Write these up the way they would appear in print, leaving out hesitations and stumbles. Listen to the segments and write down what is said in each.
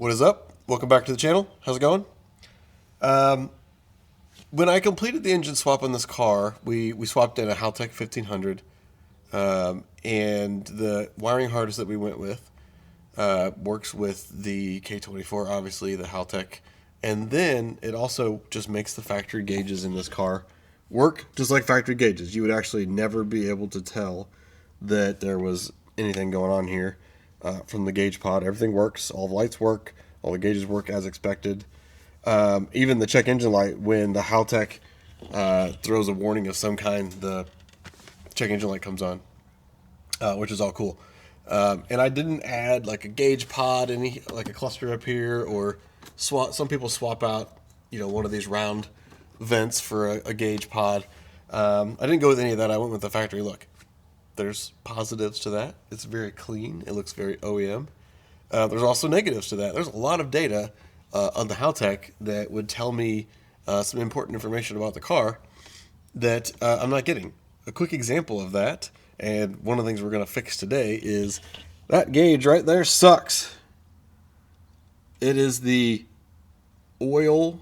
What is up? Welcome back to the channel. How's it going? When I completed the engine swap on this car, we swapped in a Haltech 1500, and the wiring harness that we went with works with the K24, obviously, the Haltech, and then it also just makes the factory gauges in this car work just like factory gauges. You would actually never be able to tell that there was anything going on here from the gauge pod. Everything works. All the lights work. All the gauges work as expected. Even the check engine light, when the Haltech throws a warning of some kind, the check engine light comes on, which is all cool. And I didn't add like a gauge pod, like a cluster up here, or swap. Some people swap out, one of these round vents for a gauge pod. I didn't go with any of that. I went with the factory look. There's positives to that. It's very clean. It looks very OEM. There's also negatives to that. There's a lot of data on the Haltech that would tell me some important information about the car that I'm not getting. A quick example of that, and one of the things we're going to fix today, is that gauge right there sucks. It is the oil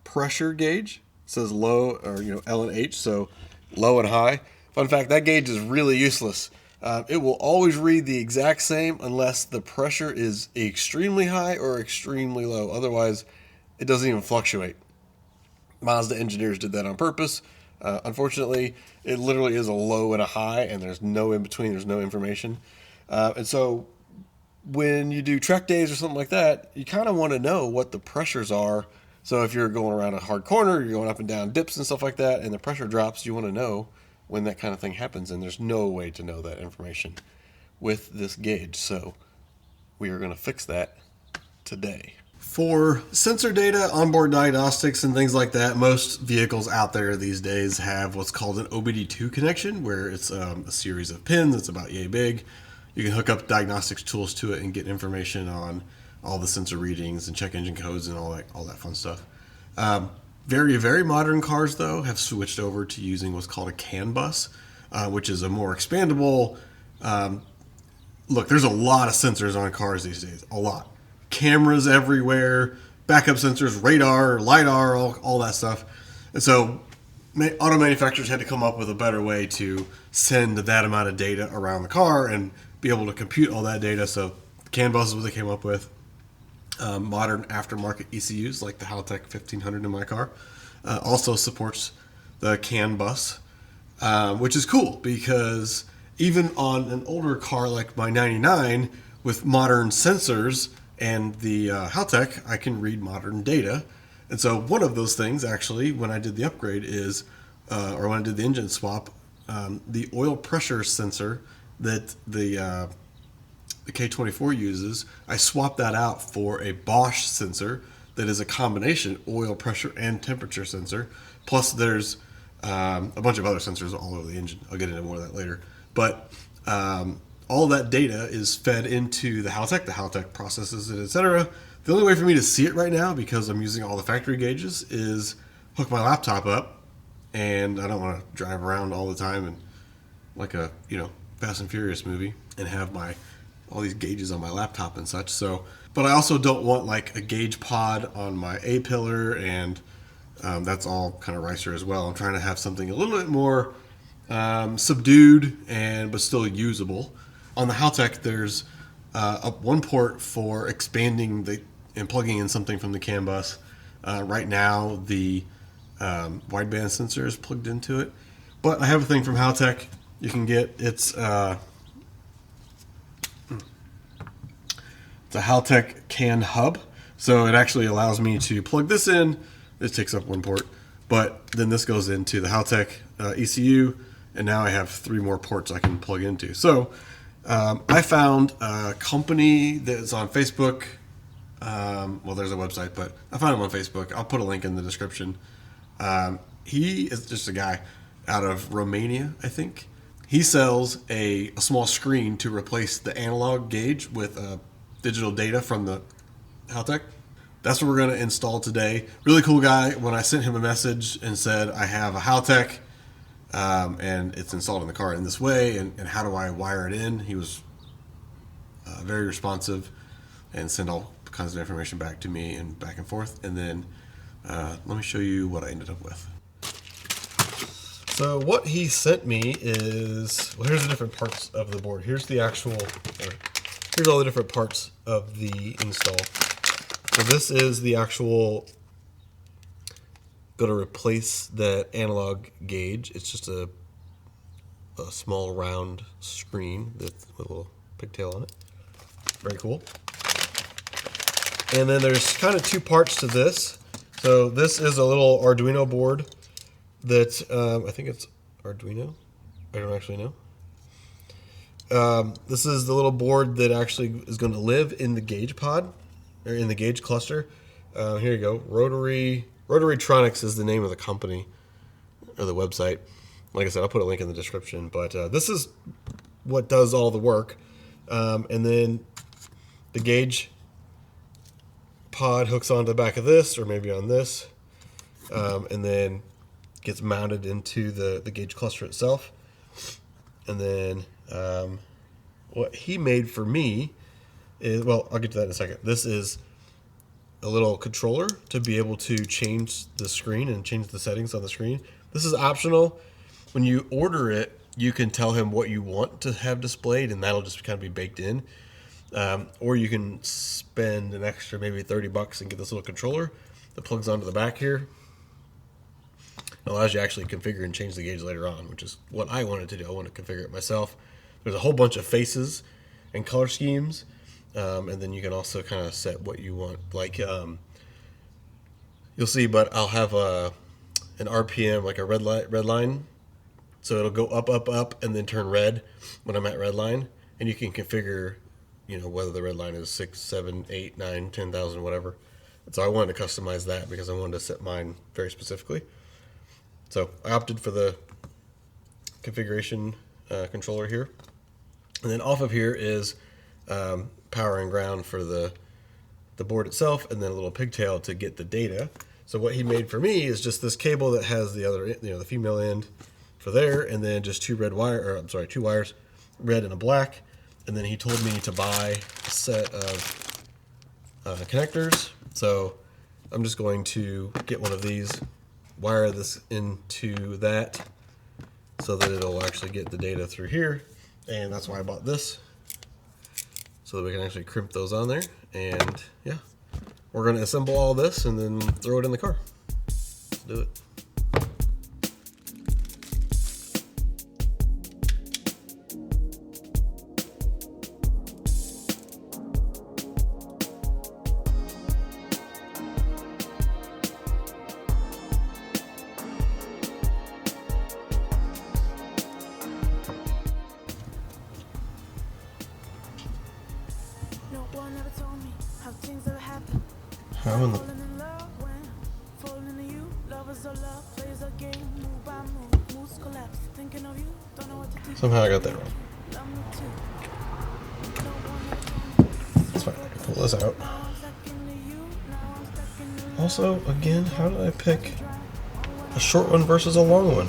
pressure gauge. It says low, or L and H, so low and high. Fun fact, that gauge is really useless. It will always read the exact same unless the pressure is extremely high or extremely low. Otherwise, it doesn't even fluctuate. Mazda engineers did that on purpose. Unfortunately, it literally is a low and a high, and there's no in between. There's no information. And so when you do track days or something like that, you kind of want to know what the pressures are. So if you're going around a hard corner, you're going up and down dips and stuff like that, and the pressure drops, you want to know when that kind of thing happens, and there's no way to know that information with this gauge. So we are going to fix that today. For sensor data, onboard diagnostics, and things like that, most vehicles out there these days have what's called an OBD2 connection, where it's a series of pins. It's about yay big. You can hook up diagnostics tools to it and get information on all the sensor readings and check engine codes and all that fun stuff. Very, very modern cars, though, have switched over to using what's called a CAN bus, which is a more expandable... Look, there's a lot of sensors on cars these days. A lot. Cameras everywhere, backup sensors, radar, LiDAR, all that stuff. And so auto manufacturers had to come up with a better way to send that amount of data around the car and be able to compute all that data. So CAN bus is what they came up with. Modern aftermarket ECUs like the Haltech 1500 in my car also supports the CAN bus, which is cool because even on an older car like my 99 with modern sensors and the Haltech, I can read modern data. And so one of those things, actually, when I did the upgrade is, or when I did the engine swap, the oil pressure sensor that the K24 uses, I swapped that out for a Bosch sensor that is a combination oil pressure and temperature sensor. Plus there's a bunch of other sensors all over the engine. I'll get into more of that later. But all that data is fed into the Haltech processes it, etc. The only way for me to see it right now, because I'm using all the factory gauges, is hook my laptop up, and I don't want to drive around all the time and like a Fast and Furious movie and have all these gauges on my laptop and such. So, but I also don't want like a gauge pod on my A-pillar, and that's all kind of ricer as well. I'm trying to have something a little bit more subdued but still usable. On the Haltech, there's one port for expanding and plugging in something from the CAN bus. Right now, the wideband sensor is plugged into it, but I have a thing from Haltech you can get. It's a Haltech CAN hub, so it actually allows me to plug this in. This takes up one port, but then this goes into the Haltech ECU, and now I have 3 more ports I can plug into. So I found a company that's on Facebook. Well, there's a website, but I found him on Facebook. I'll put a link in the description. He is just a guy out of Romania, I think. He sells a small screen to replace the analog gauge with digital data from the Haltech. That's what we're going to install today. Really cool guy. When I sent him a message and said I have a Haltech and it's installed in the car in this way, and how do I wire it in, he was very responsive and sent all kinds of information back to me and back and forth. And then let me show you what I ended up with. So what he sent me is, well, here's the different parts of the board. Here's the actual, here's all the different parts of the install. So this is the actual, go to replace that analog gauge. It's just a small round screen with a little pigtail on it. Very cool. And then there's kind of two parts to this. So this is a little Arduino board that I think it's Arduino. I don't actually know. This is the little board that actually is going to live in the gauge pod, or in the gauge cluster. Here you go. Rotarytronics is the name of the company, or the website. Like I said, I'll put a link in the description. But this is what does all the work. And then the gauge pod hooks onto the back of this, or maybe on this, and then gets mounted into the gauge cluster itself. And then what he made for me is, well, I'll get to that in a second. This is a little controller to be able to change the screen and change the settings on the screen. This is optional. When you order it, you can tell him what you want to have displayed, and that'll just kind of be baked in. Or you can spend an extra maybe $30 and get this little controller that plugs onto the back here. It allows you to actually configure and change the gauge later on, which is what I wanted to do. I want to configure it myself. There's a whole bunch of faces and color schemes, and then you can also kind of set what you want. Like you'll see, but I'll have an RPM, like a red line. So it'll go up, up, up, and then turn red when I'm at red line. And you can configure, you know, whether the red line is 6, 7, 8, 9, 10,000, whatever. And so I wanted to customize that because I wanted to set mine very specifically. So I opted for the configuration controller here. And then off of here is power and ground for the board itself, and then a little pigtail to get the data. So what he made for me is just this cable that has the other, you know, the female end for there, and then just two wires, red and a black. And then he told me to buy a set of connectors. So I'm just going to get one of these, wire this into that so that it'll actually get the data through here. And that's why I bought this, so that we can actually crimp those on there. And yeah, we're going to assemble all this and then throw it in the car. Let's do it. How in the... Somehow I got that wrong. That's fine, I can pull this out. Also, again, how did I pick a short one versus a long one?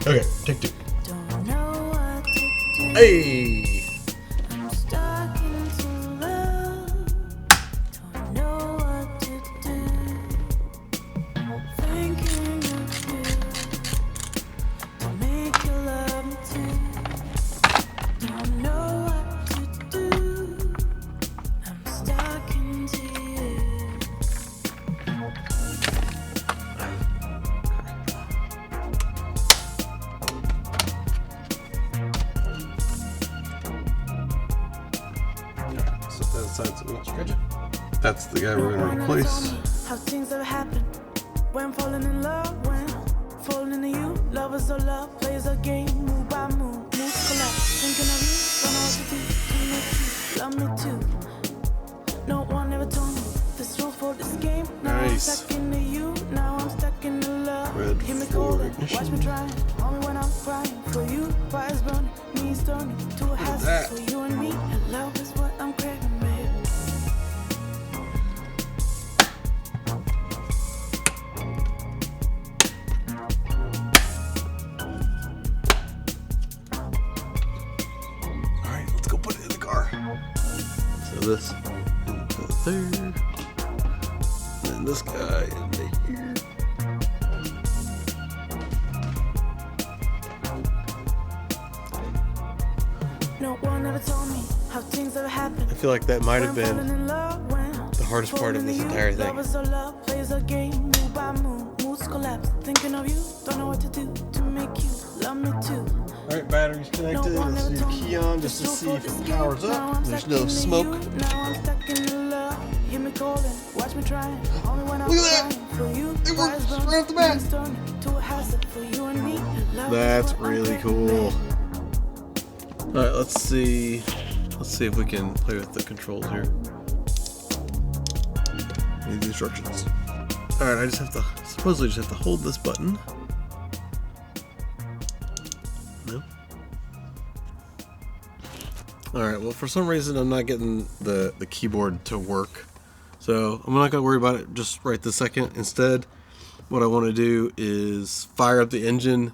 Okay, take two. Hey! That's the guy we're going to replace. How things have happened when falling in love, when falling into you. Lovers of love, plays a game, move by move, moves collapse. Thinking of you, don't know what to do, to make you love me too. No one ever told me this rule for this game. Now nice. I'm stuck into you, now I'm stuck in the love. Red Hear me calling, ignition. watch me trying, only when I'm crying. For you, fire's burning, me turning to a hassle. For you and me, and love is what I'm craving, babe. this into there. And this guy into here. No one ever told me how things ever happen. I feel like that might have been the hardest part of this entire thing. Love is a love, plays a game, move by move, moods collapse. Thinking of you, don't know what to do to make you love me too. Alright, battery's connected. Let's do key on just to see if it powers up. There's no smoke. Now I'm stuck in the love. Hear me calling, watch me trying. Only when I'm Look at that! crying for you. It works right off the bat. That's really cool. Alright, let's see. Let's see if we can play with the controls here. Need the instructions. Alright, I just have to supposedly just have to hold this button. No. Alright, well for some reason I'm not getting the keyboard to work. So I'm not gonna worry about it just right this second. Instead, what I want to do is fire up the engine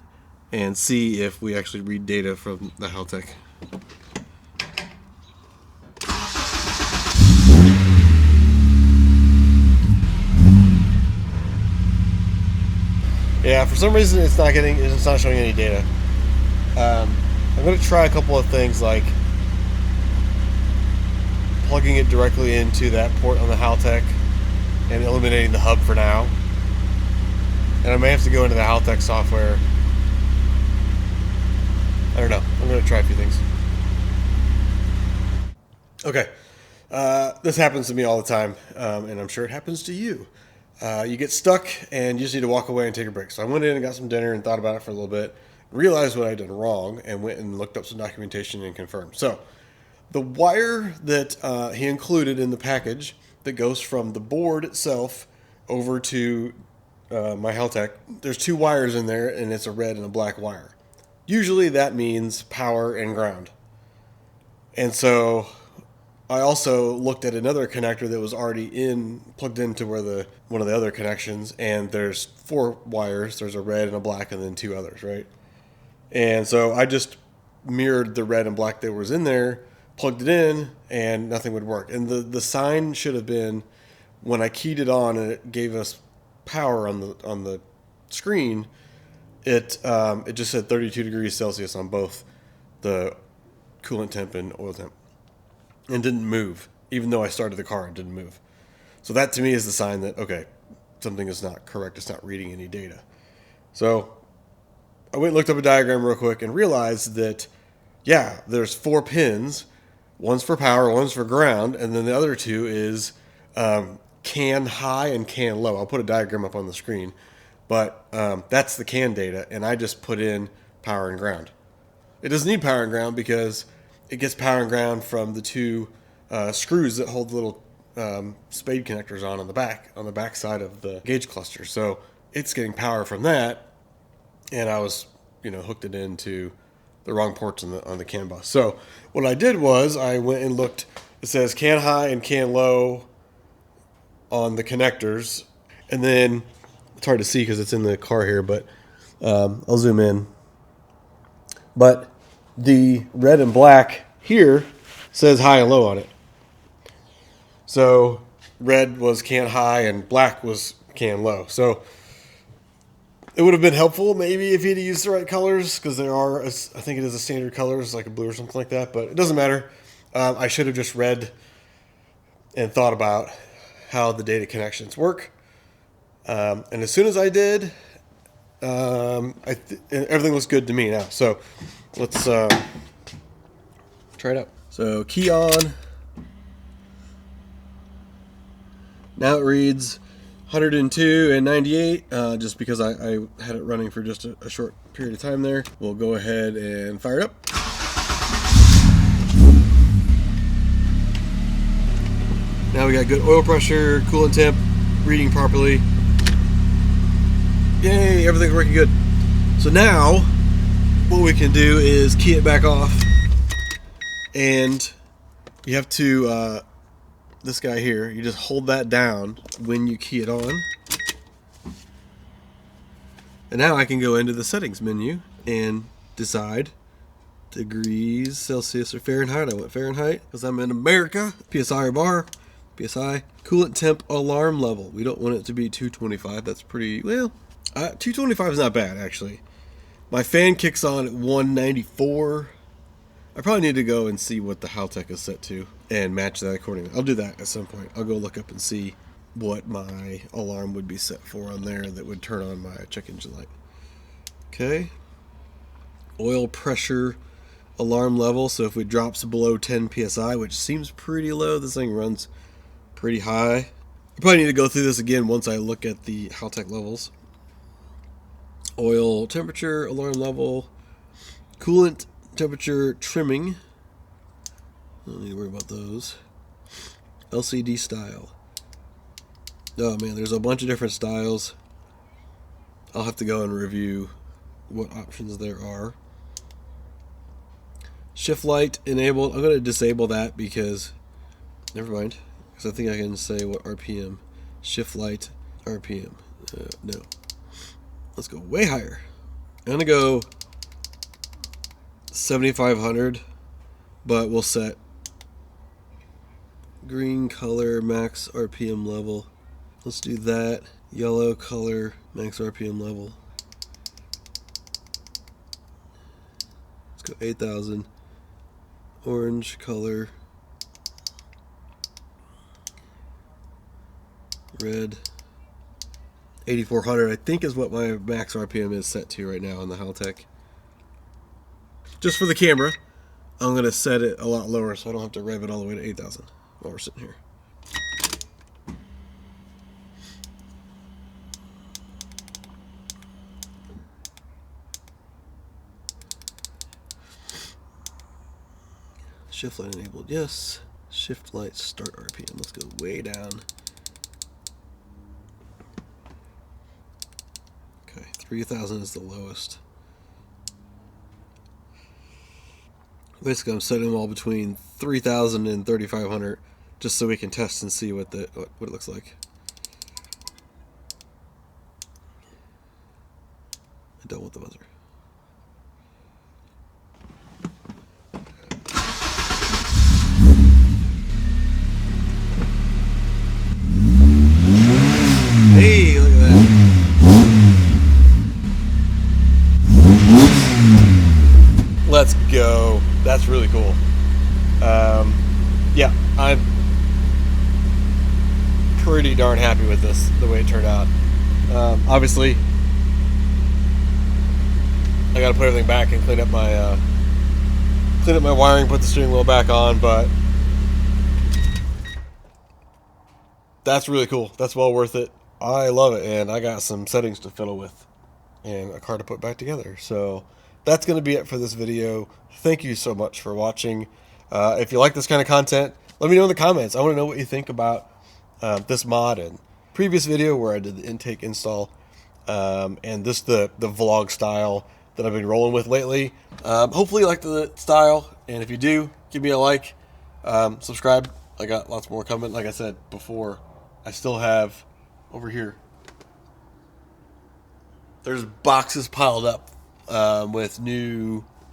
and see if we actually read data from the Haltech. Yeah, for some reason it's not showing any data. I'm going to try a couple of things like plugging it directly into that port on the Haltech and eliminating the hub for now. And I may have to go into the Haltech software. I don't know. I'm going to try a few things. Okay. This happens to me all the time, and I'm sure it happens to you. You get stuck, and you just need to walk away and take a break. So I went in and got some dinner and thought about it for a little bit, realized what I'd done wrong, and went and looked up some documentation and confirmed. So the wire that he included in the package that goes from the board itself over to my Haltech, there's two wires in there, and it's a red and a black wire. Usually that means power and ground. And so I also looked at another connector that was already plugged into one of the other connections, and there's four wires. There's a red and a black and then two others, right? And so I just mirrored the red and black that was in there, plugged it in, and nothing would work. And the sign should have been, when I keyed it on and it gave us power on the screen, it just said 32 degrees Celsius on both the coolant temp and oil temp, and didn't move. Even though I started the car, it didn't move. So that to me is the sign that, okay, something is not correct. It's not reading any data. So I went and looked up a diagram real quick and realized that, yeah, there's 4 pins. One's for power, one's for ground, and then the other two is can high and can low. I'll put a diagram up on the screen. But that's the CAN data, and I just put in power and ground. It doesn't need power and ground because it gets power and ground from the two screws that hold the little spade connectors on the back side of the gauge cluster. So it's getting power from that, and I was hooked it into the wrong ports on the CAN bus. So what I did was I went and looked. It says CAN high and CAN low on the connectors, and then it's hard to see because it's in the car here, but I'll zoom in. But the red and black here says high and low on it. So red was CAN high and black was CAN low. So it would have been helpful maybe if he'd used the right colors, because there are, I think it is a standard colors, like a blue or something like that, but it doesn't matter. I should have just read and thought about how the data connections work. And as soon as I did, everything looks good to me now. So let's try it out. So key on. Now it reads 102 and 98, just because I had it running for just a short period of time there. We'll go ahead and fire it up. Now we got good oil pressure, coolant temp, reading properly. Yay, everything's working good. So now, what we can do is key it back off. And you have to, this guy here, you just hold that down when you key it on. And now I can go into the settings menu and decide degrees Celsius or Fahrenheit. I went Fahrenheit because I'm in America. PSI or bar. PSI. Coolant temp alarm level. We don't want it to be 225. That's pretty, well, 225 is not bad, actually. My fan kicks on at 194. I probably need to go and see what the Haltech is set to and match that accordingly. I'll do that at some point. I'll go look up and see what my alarm would be set for on there that would turn on my check engine light. Okay. Oil pressure alarm level. So if it drops below 10 psi, which seems pretty low, this thing runs pretty high. I probably need to go through this again once I look at the Haltech levels. Oil temperature, alarm level, coolant temperature trimming. Don't need to worry about those. LCD style. Oh man, there's a bunch of different styles. I'll have to go and review what options there are. Shift light enabled. I'm going to disable that because, never mind, because I think I can say what RPM. Shift light RPM. No. Let's go way higher. I'm going to go 7,500, but we'll set green color max RPM level. Let's do that. Yellow color max RPM level. Let's go 8,000. Orange color. Red. 8,400 I think is what my max RPM is set to right now on the Haltech. Just for the camera, I'm going to set it a lot lower so I don't have to rev it all the way to 8,000 while we're sitting here. Shift light enabled, yes. Shift light start RPM. Let's go way down. Okay, 3,000 is the lowest. Basically, I'm setting them all between 3,000 and 3,500 just so we can test and see what it looks like. I don't want the buzzer. Hey, look at that. Let's go. That's really cool. Yeah, I'm pretty darn happy with this, the way it turned out. Obviously, I got to put everything back and clean up my wiring, put the steering wheel back on, but that's really cool. That's well worth it. I love it, and I got some settings to fiddle with and a car to put back together. So that's going to be it for this video. Thank you so much for watching. If you like this kind of content, let me know in the comments. I want to know what you think about this mod and previous video where I did the intake install, and this the vlog style that I've been rolling with lately. Hopefully you like the style, and if you do, give me a like, subscribe. I got lots more coming. Like I said before, I still have over here. There's boxes piled up with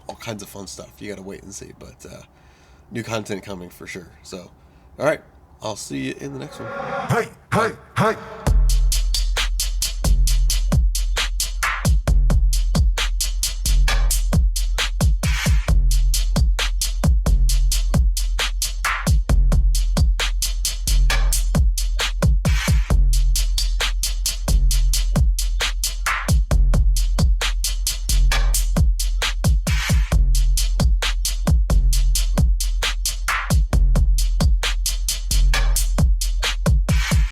all kinds of fun stuff. You gotta wait and see, but new content coming for sure. So, all right, I'll see you in the next one. Hey, hey, hey.